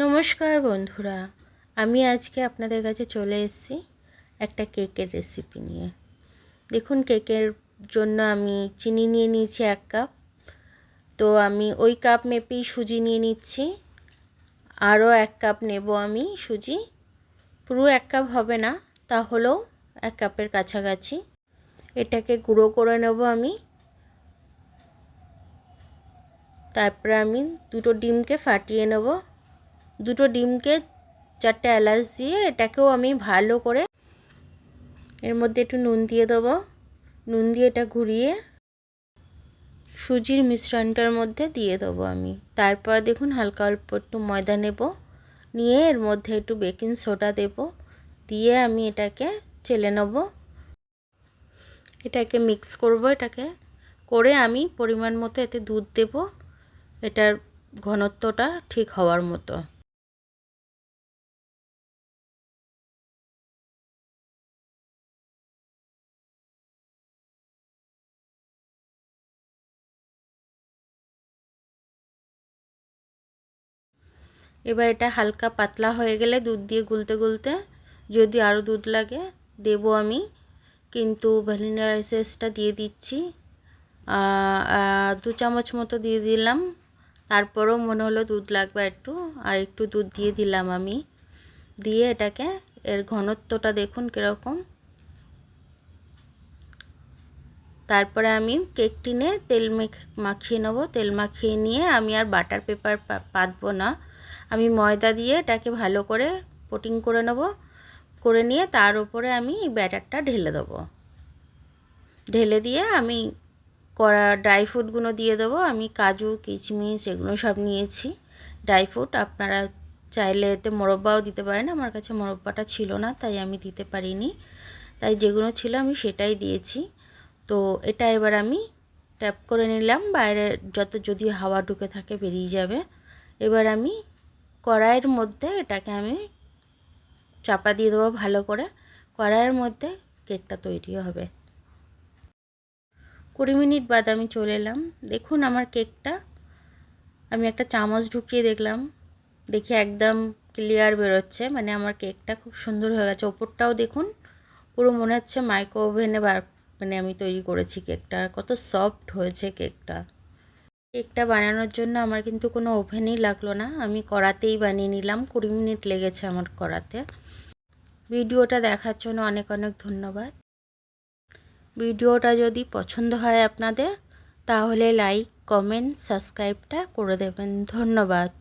নমস্কার বন্ধুরা, আমি আজকে আপনাদের কাছে চলে এসেছি একটা কেকের রেসিপি নিয়ে। দেখুন, কেকের জন্য আমি চিনি নিয়ে নিয়েছি 1 কাপ। তো আমি ওই কাপ মেপেই সুজি নিয়ে নিচ্ছি। আরও 1 কাপ নেব আমি সুজি। পুরো 1 কাপ হবে না, তাহলেও 1 কাপের কাছাকাছি। এটাকে গুঁড়ো করে নেব আমি। তারপরে আমি 2টো ডিমকে ফাটিয়ে নেব। 2টো ডিমকে 4টে এলাচ দিয়ে এটাকেও আমি ভালো করে, এর মধ্যে একটু নুন দিয়ে দেবো। নুন দিয়ে এটা ঘুরিয়ে সুজির মিশ্রণটার মধ্যে দিয়ে দেবো আমি। তারপর দেখুন, হালকা অল্প একটু ময়দা নেব, নিয়ে এর মধ্যে একটু বেকিং সোডা দেব, দিয়ে আমি এটাকে চেলে নেব। এটাকে মিক্স করব। এটাকে করে আমি পরিমাণ মতো এতে দুধ দেব, এটার ঘনত্বটা ঠিক হওয়ার মতো। এবার এটা হালকা পাতলা হয়ে গেলে দুধ দিয়ে গুলতে গুলতে, যদি আরও দুধ লাগে দেব আমি, কিন্তু ভ্যানিলা এসেন্সটা দিয়ে দিচ্ছি। 2 চামচ মতো দিয়ে দিলাম। তারপরও মনে হলো দুধ লাগবে একটু, আর একটু দুধ দিয়ে দিলাম আমি। দিয়ে এটাকে, এর ঘনত্বটা দেখুন কীরকম। তারপরে আমি কেক টিনে তেল মাখিয়ে নেব। তেল মাখিয়ে নিয়ে আমি আর বাটার পেপার পাতবো না, আমি ময়দা দিয়ে এটাকে ভালো করে কোটিং করে নেব। করে নিয়ে তার উপরে আমি ব্যাটারটা ঢেলে দেবো। ঢেলে দিয়ে আমি ড্রাই ফ্রুটগুলো দিয়ে দেবো। আমি কাজু, কিশমিশ এগুলো সব নিয়েছি ড্রাই ফ্রুট। আপনারা চাইলে এতে মোরব্বাও দিতে পারেন। আমার কাছে মোরব্বাটা ছিল না, তাই আমি দিতে পারিনি। তাই যেগুলো ছিল আমি সেটাই দিয়েছি। তো এটা এবার আমি ট্যাপ করে নিলাম, বাইরে যদি হাওয়া ঢুকে থাকে বেরিয়ে যাবে। এবার আমি কড়াইয়ের মধ্যে এটাকে আমি চাপা দিয়ে দেবো ভালো করে। কড়াইয়ের মধ্যে কেকটা তৈরি হবে। 20 মিনিট বাদ আমি চলে এলাম। দেখুন আমার কেকটা, আমি একটা চামচ ঢুকিয়ে দেখলাম, দেখে একদম ক্লিয়ার বেরোচ্ছে। মানে আমার কেকটা খুব সুন্দর হয়ে গেছে। ওপরটাও দেখুন, পুরো মনে হচ্ছে মাইক্রো ওভেনে মানে আমি তৈরি করেছি কেকটা। আর কত সফট হয়েছে কেকটা। কেকটা বানানোর জন্য আমার কিন্তু কোনো ওভেনই লাগলো না, আমি কড়াতেই বানিয়ে নিলাম। 20 মিনিট লেগেছে আমার কড়াতে। ভিডিওটা দেখার জন্য অনেক অনেক ধন্যবাদ। ভিডিওটা যদি পছন্দ হয় আপনাদের, তাহলে লাইক, কমেন্ট, সাবস্ক্রাইবটা করে দেবেন। ধন্যবাদ।